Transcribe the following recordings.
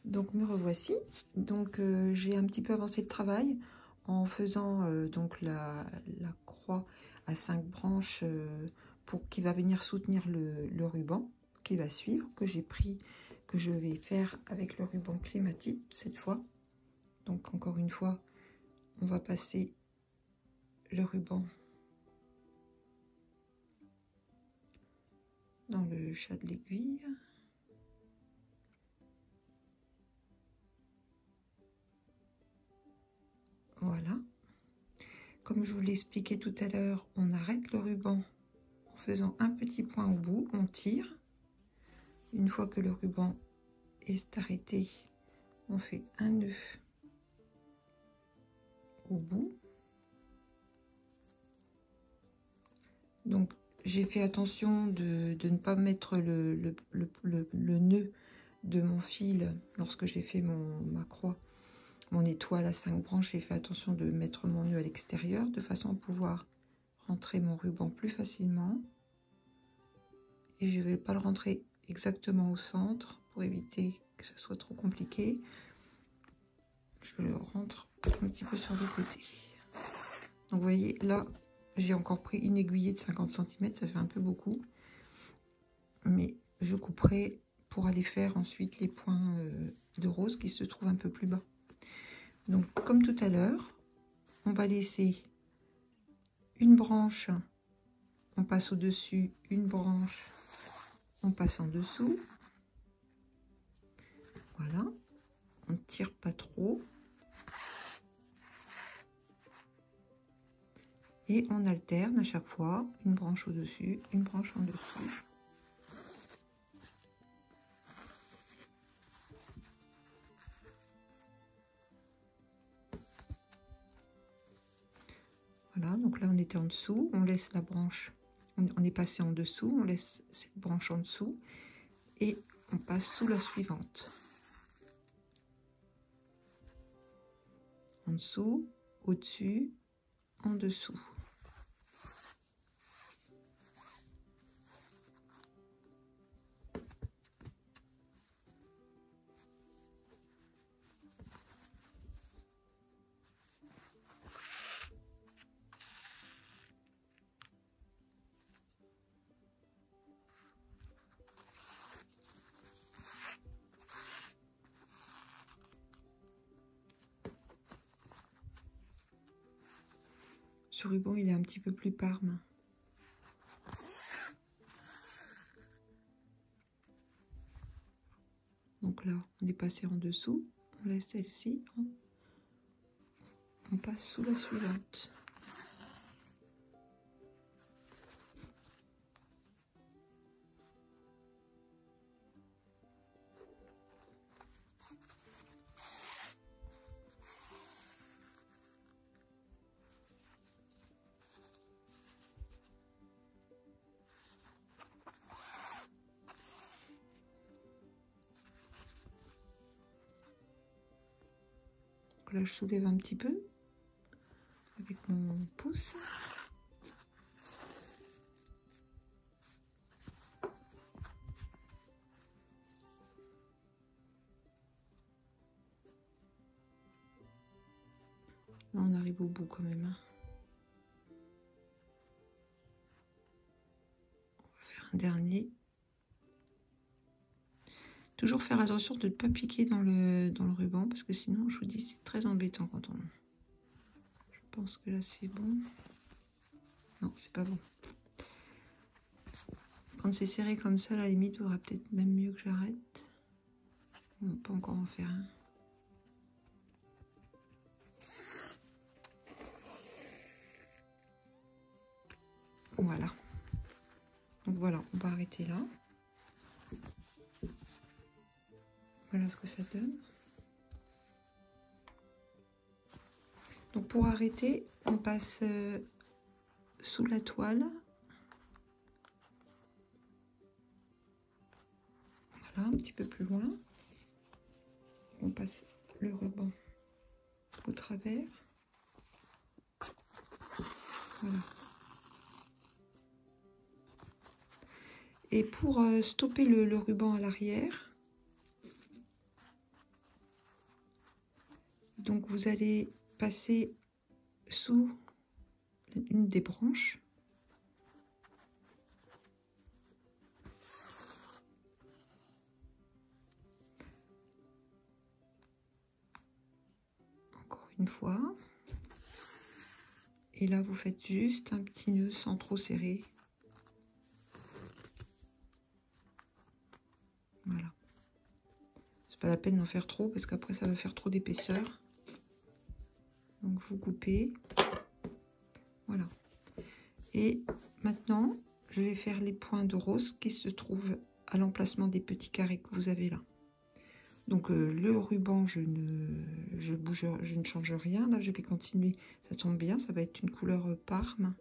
Donc me revoici. Donc j'ai un petit peu avancé le travail en faisant donc la croix à 5 branches pour qui va venir soutenir le ruban qui va suivre, que j'ai pris, que je vais faire avec le ruban clématite cette fois. Donc encore une fois, on va passer le ruban dans le chat de l'aiguille. Voilà. Comme je vous l'ai expliqué tout à l'heure, on arrête le ruban en faisant un petit point au bout, on tire. Une fois que le ruban est arrêté, on fait un nœud au bout. Donc j'ai fait attention de ne pas mettre le nœud de mon fil lorsque j'ai fait ma croix, mon étoile à 5 branches. J'ai fait attention de mettre mon nœud à l'extérieur de façon à pouvoir rentrer mon ruban plus facilement. Et je ne vais pas le rentrer exactement au centre pour éviter que ce soit trop compliqué. Je le rentre un petit peu sur le côté. Donc vous voyez, là, j'ai encore pris une aiguillée de 50 cm, ça fait un peu beaucoup. Mais je couperai pour aller faire ensuite les points de rose qui se trouvent un peu plus bas. Donc comme tout à l'heure, on va laisser une branche, on passe au-dessus, une branche, on passe en dessous. Voilà, on ne tire pas trop. Et on alterne à chaque fois, une branche au-dessus, une branche en dessous. Voilà, donc là on était en dessous, on laisse la branche, on est passé en dessous, on laisse cette branche en dessous et on passe sous la suivante. En dessous, au-dessus, en dessous. Ce ruban, il est un petit peu plus parme. Donc là, on est passé en dessous, on laisse celle-ci, on passe sous la suivante. Là, je soulève un petit peu avec mon pouce. Là, on arrive au bout quand même. On va faire un dernier. Toujours faire attention de ne pas piquer dans le ruban parce que sinon, je vous dis, c'est très embêtant quand on... Je pense que là, c'est bon. Non, c'est pas bon. Quand c'est serré comme ça, à la limite, il faudra peut-être même mieux que j'arrête. On peut encore en faire un. Voilà. Donc voilà, on va arrêter là. Voilà ce que ça donne. Donc pour arrêter, on passe sous la toile. Voilà, un petit peu plus loin. On passe le ruban au travers. Voilà. Et pour stopper le ruban à l'arrière, Donc vous allez passer sous une des branches. Encore une fois. Et là, vous faites juste un petit nœud sans trop serrer. Voilà. C'est pas la peine d'en faire trop parce qu'après, ça va faire trop d'épaisseur. Donc, vous coupez. Voilà. Et maintenant, je vais faire les points de rose qui se trouvent à l'emplacement des petits carrés que vous avez là. Donc, le ruban, je ne change rien. Là, je vais continuer. Ça tombe bien, ça va être une couleur parme.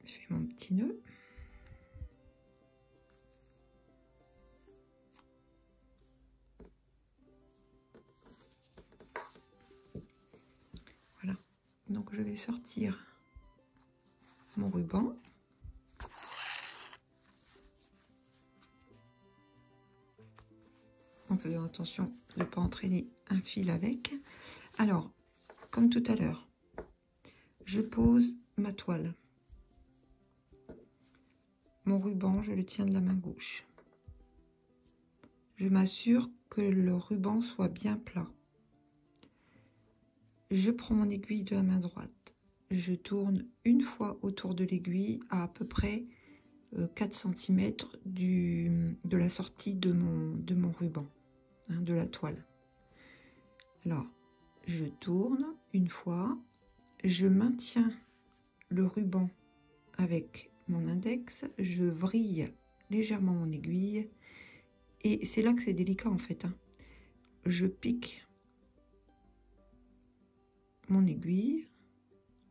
Je fais mon petit nœud. Voilà. Donc, je vais sortir mon ruban. En faisant attention de ne pas entraîner un fil avec. Alors, comme tout à l'heure, je pose ma toile. Mon ruban, je le tiens de la main gauche. Je m'assure que le ruban soit bien plat. Je prends mon aiguille de la main droite. Je tourne une fois autour de l'aiguille à peu près 4 cm de la sortie de mon ruban, hein, de la toile. Alors, je tourne une fois, je maintiens le ruban avec mon index, je vrille légèrement mon aiguille et c'est là que c'est délicat en fait, hein. Je pique mon aiguille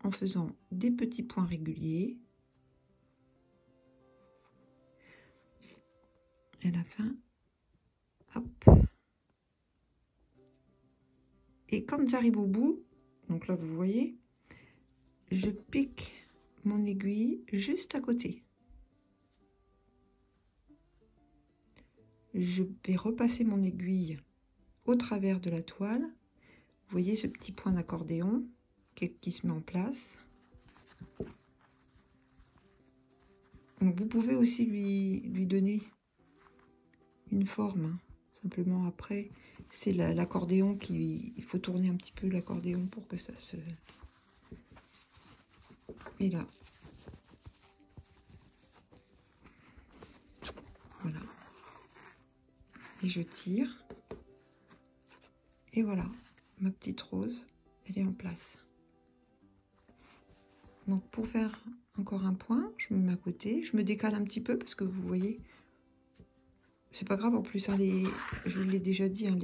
en faisant des petits points réguliers et à la fin, hop. Et quand j'arrive au bout, donc là vous voyez, je pique mon aiguille juste à côté. Je vais repasser mon aiguille au travers de la toile. Vous voyez ce petit point d'accordéon qui se met en place. Donc vous pouvez aussi lui donner une forme. Simplement après, c'est l'accordéon il faut tourner un petit peu l'accordéon pour que ça se... Et là. Voilà. Et je tire. Et voilà, ma petite rose, elle est en place. Donc pour faire encore un point, je me mets à côté, je me décale un petit peu parce que vous voyez, c'est pas grave en plus, hein, je vous l'ai déjà dit, hein,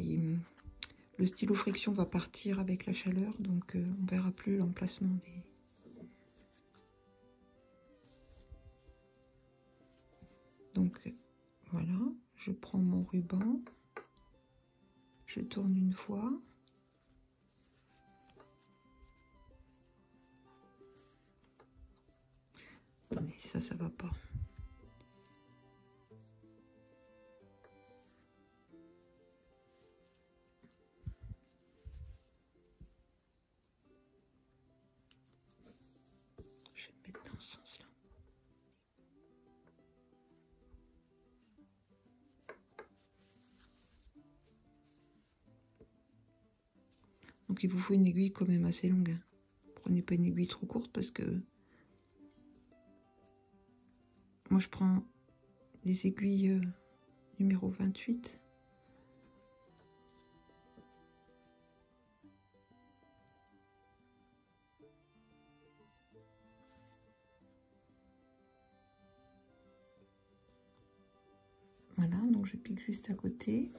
le stylo friction va partir avec la chaleur, donc on verra plus l'emplacement des... Donc voilà, je prends mon ruban, je tourne une fois. Attendez, ça va pas. Je vais me mettre dans ce sens-là. Donc il vous faut une aiguille quand même assez longue. Prenez pas une aiguille trop courte parce que moi je prends des aiguilles numéro 28. Voilà, donc je pique juste à côté.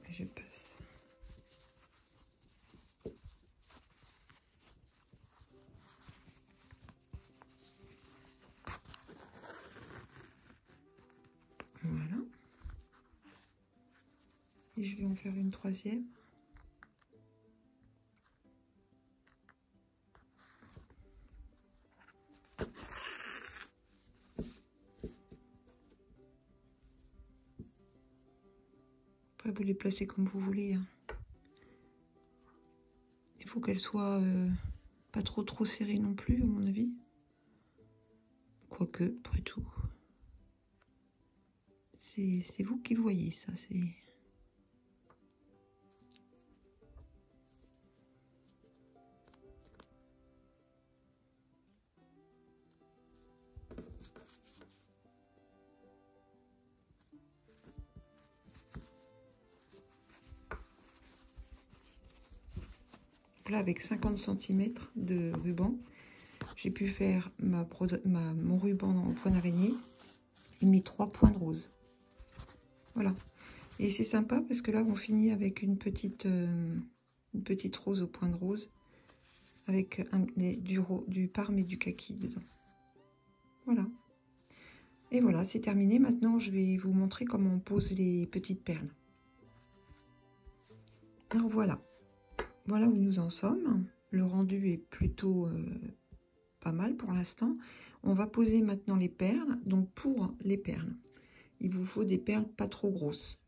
Et je passe. Voilà. Et je vais en faire une troisième. Après, vous les placez comme vous voulez. Hein. Il faut qu'elles soient pas trop serrées non plus, à mon avis. Quoique, après tout. C'est vous qui voyez ça. C'est... Là, avec 50 cm de ruban, j'ai pu faire mon ruban en point d'araignée et mes 3 points de rose. Voilà. Et c'est sympa parce que là, on finit avec une petite rose au point de rose avec du parme et du kaki dedans. Voilà. Et voilà, c'est terminé. Maintenant, je vais vous montrer comment on pose les petites perles. Alors voilà. Voilà où nous en sommes. Le rendu est plutôt pas mal pour l'instant. On va poser maintenant les perles. Donc pour les perles, il vous faut des perles pas trop grosses.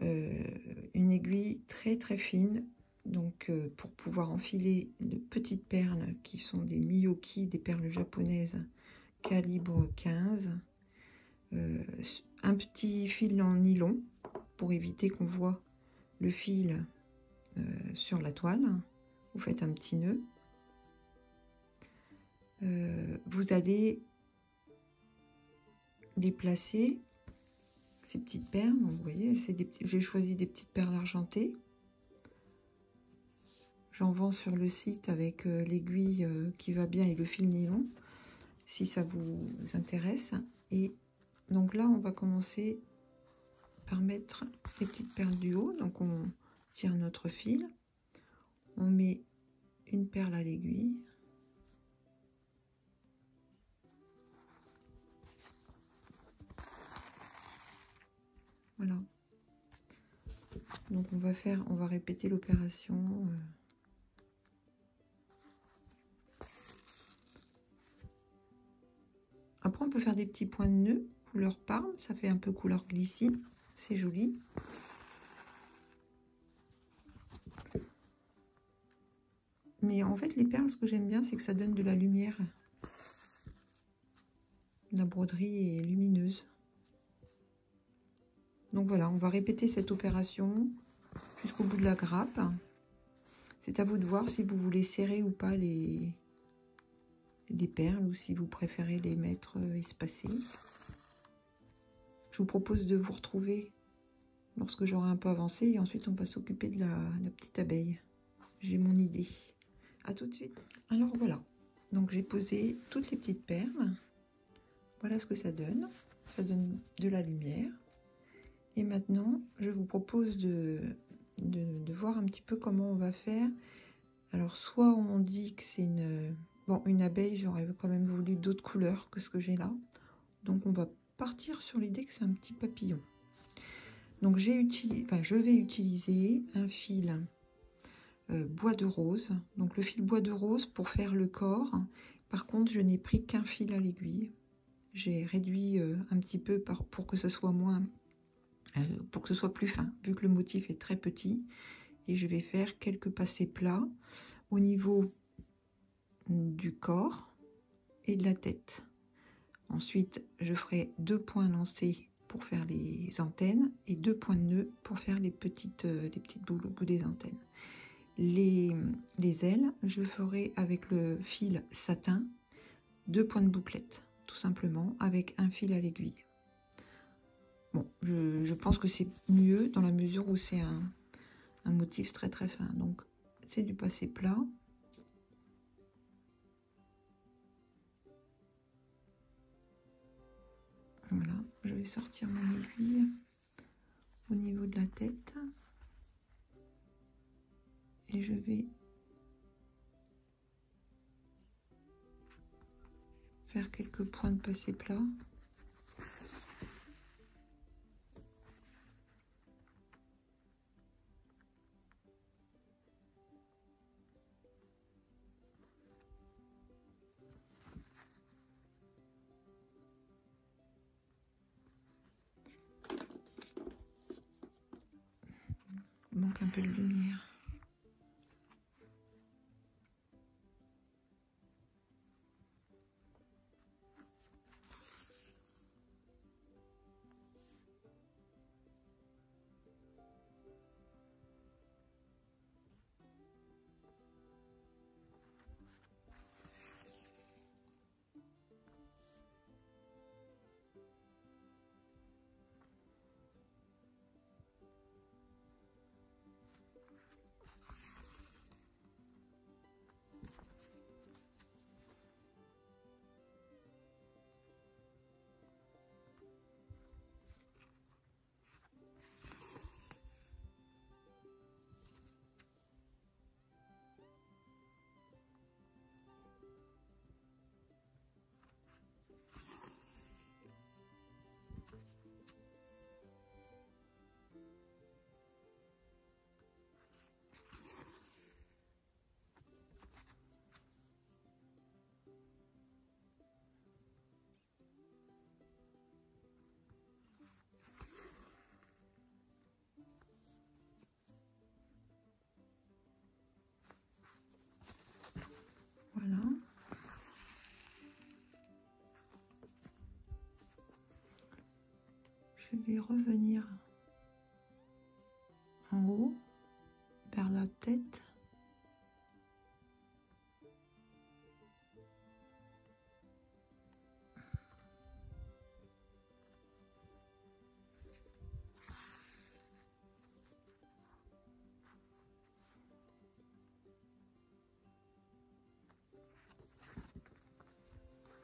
Une aiguille très fine. Donc pour pouvoir enfiler de petites perles qui sont des Miyoki, des perles japonaises calibre 15. Un petit fil en nylon pour éviter qu'on voit le fil sur la toile. Vous faites un petit nœud. Vous allez les placer, ces petites perles. Donc, vous voyez, j'ai choisi des petites perles argentées. J'en vends sur le site avec l'aiguille qui va bien et le fil nylon, si ça vous intéresse. Et donc là, on va commencer par mettre les petites perles du haut. Donc on tire notre fil, on met une perle à l'aiguille, voilà. Donc on va répéter l'opération. Après on peut faire des petits points de nœud couleur parme, ça fait un peu couleur glycine, c'est joli. Mais en fait les perles, ce que j'aime bien, c'est que ça donne de la lumière. La broderie est lumineuse. Donc voilà, on va répéter cette opération jusqu'au bout de la grappe. C'est à vous de voir si vous voulez serrer ou pas les perles ou si vous préférez les mettre espacées. Je vous propose de vous retrouver lorsque j'aurai un peu avancé et ensuite on va s'occuper de la petite abeille. J'ai mon idée. À tout de suite. Alors voilà, donc j'ai posé toutes les petites perles. Voilà ce que ça donne. Ça donne de la lumière. Et maintenant, je vous propose de voir un petit peu comment on va faire. Alors, soit on dit que c'est une abeille, j'aurais quand même voulu d'autres couleurs que ce que j'ai là. Donc, on va partir sur l'idée que c'est un petit papillon. Donc, je vais utiliser un fil bois de rose. Donc, le fil bois de rose pour faire le corps. Par contre, je n'ai pris qu'un fil à l'aiguille. J'ai réduit un petit peu pour que ce soit pour que ce soit plus fin, vu que le motif est très petit. Et je vais faire quelques passés plats au niveau du corps et de la tête. Ensuite, je ferai 2 points lancés pour faire les antennes et 2 points de nœud pour faire les petites boules au bout des antennes. Les ailes, je ferai avec le fil satin 2 points de bouclette, tout simplement, avec un fil à l'aiguille. Bon, je pense que c'est mieux dans la mesure où c'est un motif très fin. Donc, c'est du passé plat. Voilà, je vais sortir mon aiguille au niveau de la tête. Et je vais faire quelques points de passé plat. peu de lumière. Voilà. Je vais revenir en haut, vers la tête.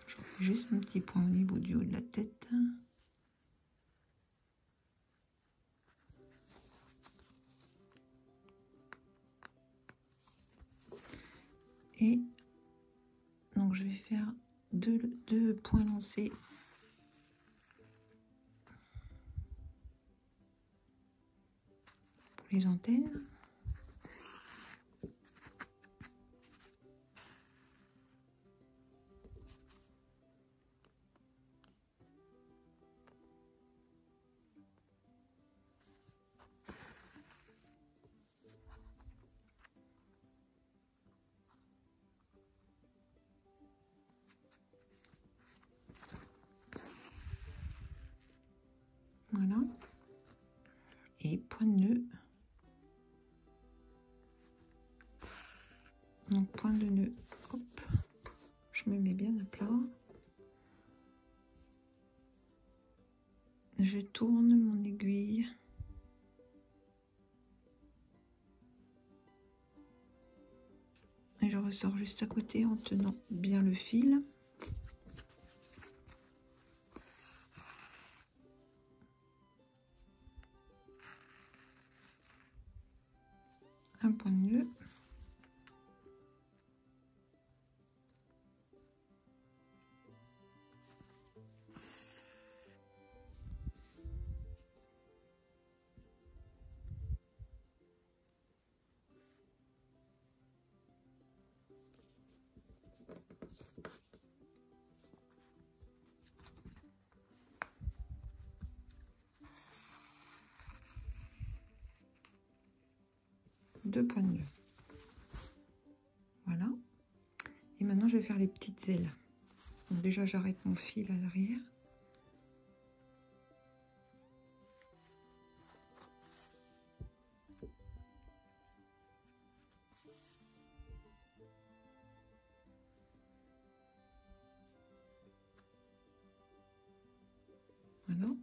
Je fais juste un petit point au niveau du haut de la tête. Et donc je vais faire deux points lancés pour les antennes. Voilà. Et point de nœud. Donc point de nœud. Hop. Je me mets bien à plat. Je tourne mon aiguille. Et je ressors juste à côté en tenant bien le fil. Un point de nœud. Deux points de nœud. Voilà. Et maintenant, je vais faire les petites ailes. Donc déjà, j'arrête mon fil à l'arrière. Voilà.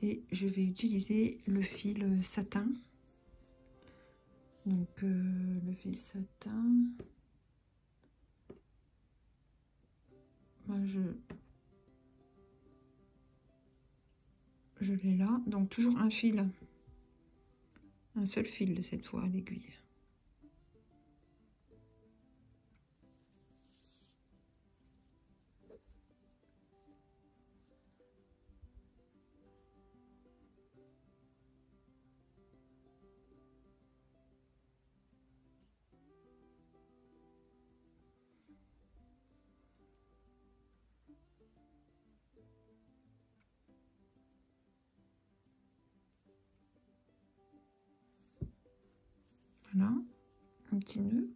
Et je vais utiliser le fil satin. Donc le fil satin, ben, je l'ai là. Donc toujours un fil, un seul fil cette fois à l'aiguille. Voilà, un petit nœud.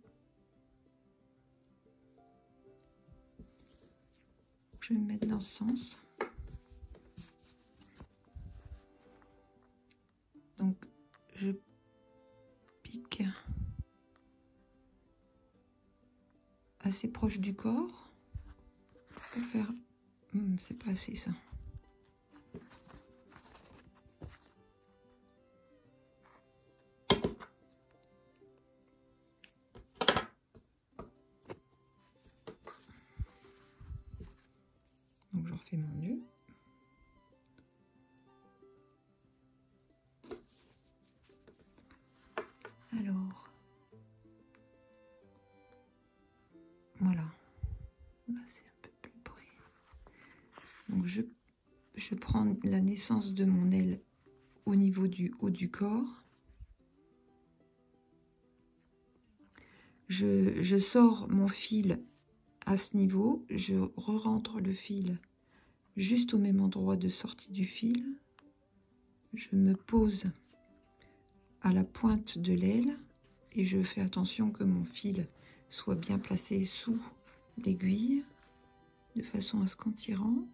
Je vais me mettre dans ce sens. Donc, je pique assez proche du corps pour faire... c'est pas assez ça. Donc, je refais mon nœud. Alors, voilà. Là, c'est un peu plus près. Donc, je prends la naissance de mon aile au niveau du haut du corps. Je sors mon fil à ce niveau. Je re-rentre le fil juste au même endroit de sortie du fil. Je me pose à la pointe de l'aile et je fais attention que mon fil soit bien placé sous l'aiguille de façon à ce qu'en tirant,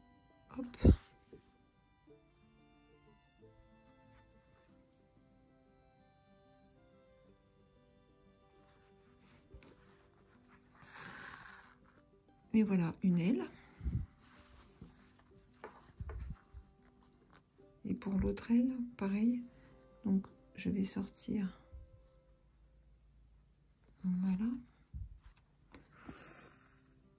hop, et voilà une aile. Et pour l'autre aile, pareil. Donc je vais sortir, voilà,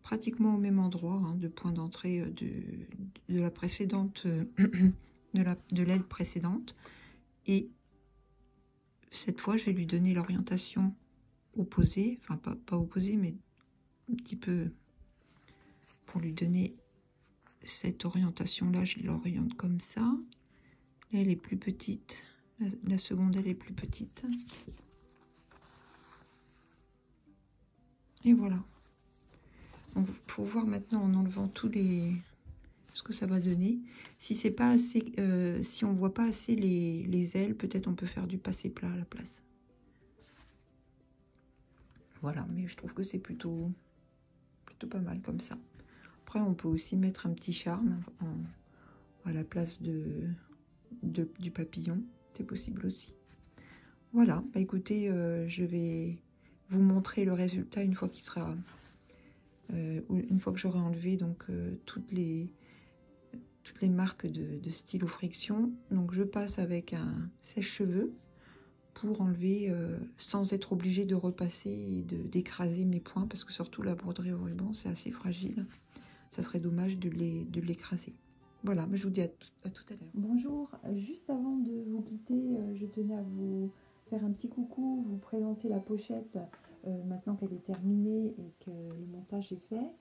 pratiquement au même endroit, hein, de point d'entrée de la précédente, de l'aile précédente. Et cette fois, je vais lui donner l'orientation opposée, enfin pas opposée, mais un petit peu pour lui donner cette orientation-là. Je l'oriente comme ça. Là, elle est plus petite. La seconde, elle est plus petite. Et voilà. Donc, faut voir maintenant en enlevant tous les... ce que ça va donner. Si c'est pas assez, si on voit pas assez les ailes, peut-être on peut faire du passé plat à la place. Voilà, mais je trouve que c'est plutôt pas mal comme ça. Après, on peut aussi mettre un petit charme à la place du papillon. C'est possible aussi. Voilà, bah écoutez, je vais vous montrer le résultat une fois qu'il sera... une fois que j'aurai enlevé donc toutes les marques de stylo friction. Donc je passe avec un sèche-cheveux pour enlever sans être obligé de repasser et d'écraser mes points, parce que surtout la broderie au ruban c'est assez fragile. Ça serait dommage de l'écraser. Voilà, mais je vous dis à tout à l'heure. Bonjour, juste avant de vous quitter, je tenais à vous faire un petit coucou, vous présenter la pochette maintenant qu'elle est terminée et que le montage est fait,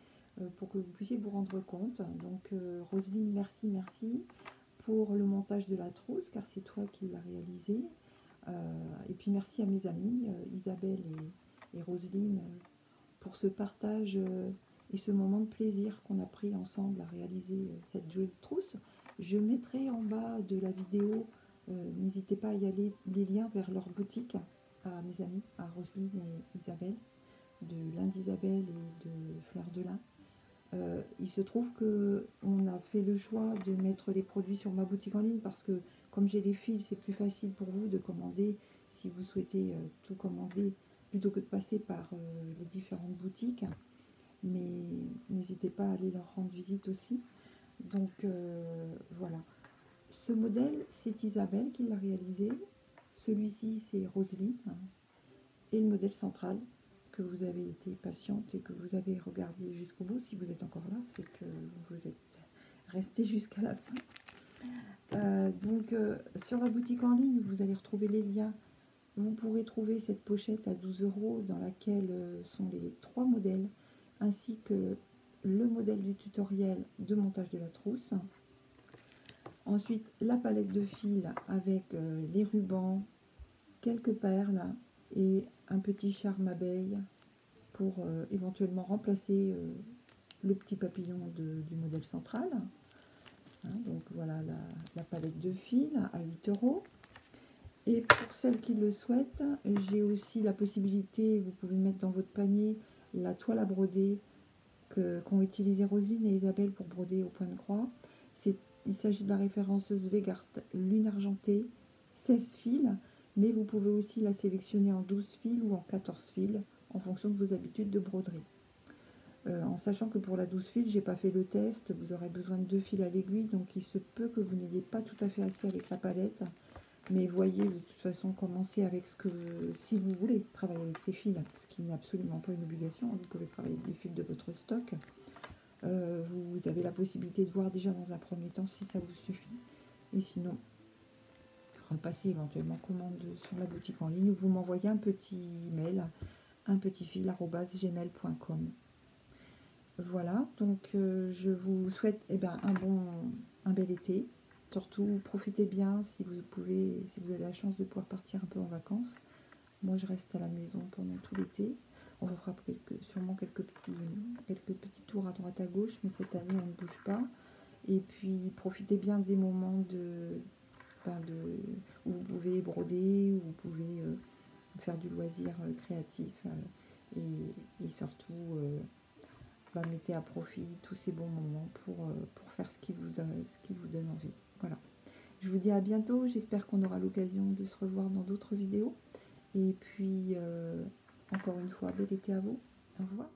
pour que vous puissiez vous rendre compte. Donc Roselyne, merci pour le montage de la trousse, car c'est toi qui l'as réalisé. Et puis merci à mes amis Isabelle et Roselyne pour ce partage et ce moment de plaisir qu'on a pris ensemble à réaliser cette jolie trousse. Je mettrai en bas de la vidéo, n'hésitez pas à y aller, les liens vers leur boutique à mes amis, à Roselyne et Isabelle, de l'Inde d'Isabelle et de Fleur de Lin. Il se trouve que on a fait le choix de mettre les produits sur ma boutique en ligne parce que comme j'ai les fils, c'est plus facile pour vous de commander si vous souhaitez tout commander plutôt que de passer par les différentes boutiques. Mais n'hésitez pas à aller leur rendre visite aussi. Donc voilà. Ce modèle, c'est Isabelle qui l'a réalisé. Celui-ci, c'est Roselyne. Et le modèle central, que vous avez été patiente et que vous avez regardé jusqu'au bout, si vous êtes encore là, c'est que vous êtes resté jusqu'à la fin. Donc sur la boutique en ligne, vous allez retrouver les liens. Vous pourrez trouver cette pochette à 12 € dans laquelle sont les 3 modèles, ainsi que le modèle du tutoriel de montage de la trousse. Ensuite, la palette de fils avec les rubans, quelques perles et un petit charme abeille pour éventuellement remplacer le petit papillon du modèle central. Hein, donc voilà la palette de fils à 8 €. Et pour celles qui le souhaitent, j'ai aussi la possibilité, vous pouvez mettre dans votre panier la toile à broder qu'ont utilisé Rosine et Isabelle pour broder au point de croix. Il s'agit de la référence Svegart Lune argentée, 16 fils, mais vous pouvez aussi la sélectionner en 12 fils ou en 14 fils, en fonction de vos habitudes de broderie. En sachant que pour la 12 fils, j'ai pas fait le test, vous aurez besoin de 2 fils à l'aiguille, donc il se peut que vous n'ayez pas tout à fait assez avec la palette. Mais voyez, de toute façon, commencez avec ce que... Si vous voulez travailler avec ces fils, ce qui n'est absolument pas une obligation, vous pouvez travailler avec des fils de votre stock. Vous avez la possibilité de voir déjà dans un premier temps si ça vous suffit. Et sinon, repassez éventuellement commande sur la boutique en ligne ou vous m'envoyez un petit mail, unpetitfil@gmail.com. Voilà, donc je vous souhaite un bel été. Surtout, profitez bien si vous pouvez, si vous avez la chance de pouvoir partir un peu en vacances. Moi, je reste à la maison pendant tout l'été. On vous fera sûrement quelques petits tours à droite à gauche, mais cette année, on ne bouge pas. Et puis, profitez bien des moments où vous pouvez broder, où vous pouvez faire du loisir créatif. Et surtout, mettez à profit tous ces bons moments pour faire ce qui vous donne envie. Voilà. Je vous dis à bientôt. J'espère qu'on aura l'occasion de se revoir dans d'autres vidéos. Et puis, encore une fois, bel été à vous. Au revoir.